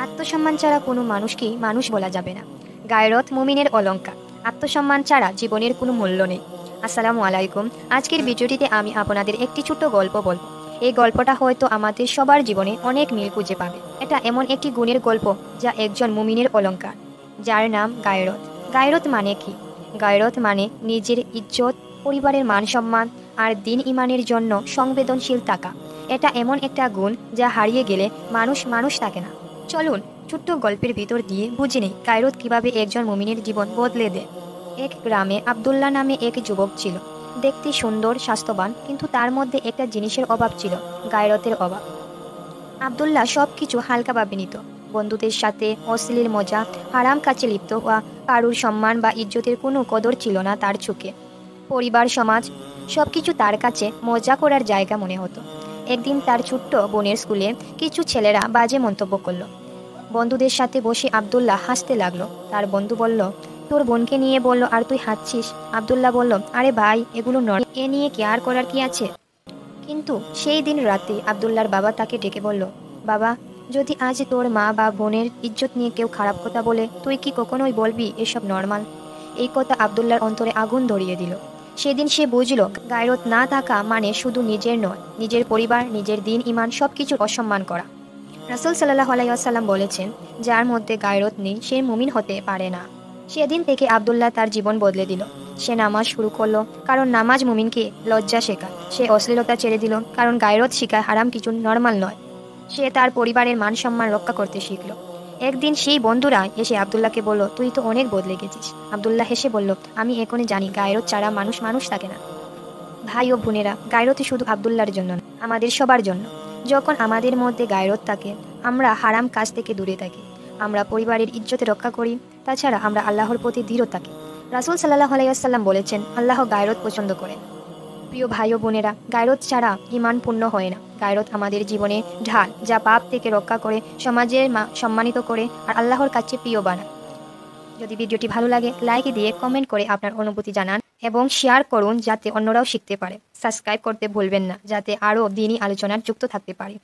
আত্মসম্মান ছাড়া কোনো মানুষকেই মানুষ বলা যাবে না। গায়রত মুমিনের অলংকার। আত্মসম্মান ছাড়া জীবনের কোনো মূল্য নেই। আসসালামু আলাইকুম। আজকের ভিডিওটিতে আমি আপনাদের একটি ছোট্ট গল্প বলবো। এই গল্পটা হয়তো আমাদের সবার জীবনে অনেক মিল খুঁজে পাবে। এটা এমন একটি গুণের গল্প যা একজন মুমিনের অলংকার, যার নাম গায়রত। গায়রত মানে কি? গায়রত মানে নিজের ইজ্জত, পরিবারের মান সম্মান আর দিন ইমানের জন্য সংবেদনশীল থাকা। এটা এমন একটা গুণ যা হারিয়ে গেলে মানুষ মানুষ থাকে না। চলুন ছোট্ট গল্পের ভিতর দিয়ে বুঝে নেই গায়রত কিভাবে একজন মুমিনের জীবন বদলে দেয়। এক গ্রামে আব্দুল্লাহ নামে এক যুবক ছিল। দেখতে সুন্দর, স্বাস্থ্যবান, কিন্তু তার মধ্যে একটা জিনিসের অভাব ছিল, গায়রতের অভাব। আব্দুল্লাহ সব কিছু হালকাভাবে নিত। বন্ধুদের সাথে অশ্লীল মজা, হারাম কাজে লিপ্ত হওয়া, কারুর সম্মান বা ইজ্জতের কোনো কদর ছিল না তার চোখে। পরিবার, সমাজ সবকিছু তার কাছে মজা করার জায়গা মনে হতো। একদিন তার ছোট্ট বোনের স্কুলে কিছু ছেলেরা বাজে মন্তব্য করলো। বন্ধুদের সাথে বসে আব্দুল্লাহ হাসতে লাগলো। তার বন্ধু বলল, তোর বোনকে নিয়ে বলল আর তুই হাসছিস। আব্দুল্লাহ বলল, আরে ভাই, এগুলো নয়, এ নিয়ে কেয়ার করার কি আছে। কিন্তু সেই দিন রাতে আব্দুল্লাহর বাবা তাকে ডেকে বলল, বাবা, যদি আজ তোর মা বা বোনের ইজ্জত নিয়ে কেউ খারাপ কথা বলে, তুই কি কখনোই বলবি এসব নর্মাল? এই কথা আব্দুল্লাহর অন্তরে আগুন ধরিয়ে দিল। সেদিন সে বুঝল, গায়রত না থাকা মানে শুধু নিজের নয়, নিজের পরিবার, নিজের দিন ইমান সবকিছুর অসম্মান করা। রাসূল সাল্লাল্লাহু আলাইহি ওয়াসাল্লাম বলেছেন, যার মধ্যে গায়রত নেই সে মুমিন হতে পারে না। সেদিন থেকে আব্দুল্লাহ তার জীবন বদলে দিল। সে নামাজ শুরু করলো, কারণ নামাজ মুমিনকে লজ্জা শেখায়। সে অশ্লীলতা ছেড়ে দিল, কারণ গায়রত শিখায় হারাম কিছু নর্মাল নয়। সে তার পরিবারের মান সম্মান রক্ষা করতে শিখল। একদিন সেই বন্ধুরা এসে আব্দুল্লাহকে বলল, তুই তো অনেক বদলে গেছিস। আব্দুল্লাহ হেসে বলল, আমি এখনই জানি গায়রত ছাড়া মানুষ মানুষ থাকে না। ভাই ও বোনেরা, গায়রত শুধু আব্দুল্লাহর জন্য না, আমাদের সবার জন্য। যখন আমাদের মধ্যে গায়রত থাকে, আমরা হারাম কাজ থেকে দূরে থাকি, আমরা পরিবারের ইজ্জত রক্ষা করি, তাছাড়া আমরা আল্লাহর প্রতি দৃঢ় থাকি। রাসূল সাল্লাল্লাহু আলাইহি ওয়াসাল্লাম বলেছেন, আল্লাহ গায়রত পছন্দ করেন। প্রিয় ভাই ও বোনেরা, গায়রত ছাড়া ঈমান পূর্ণ হয় না। গায়রত আমাদের জীবনে ঢাল, যা পাপ থেকে রক্ষা করে, সমাজে সম্মানিত করে আর আল্লাহর কাছে প্রিয় বানায়। যদি ভিডিওটি ভালো লাগে, লাইক দিয়ে কমেন্ট করে আপনার অনুভূতি জানান এবং শেয়ার করুন যাতে অন্যরাও শিখতে পারে। সাবস্ক্রাইব করতে ভুলবেন না, যাতে আরও দিনই আলোচনার যুক্ত থাকতে পারে।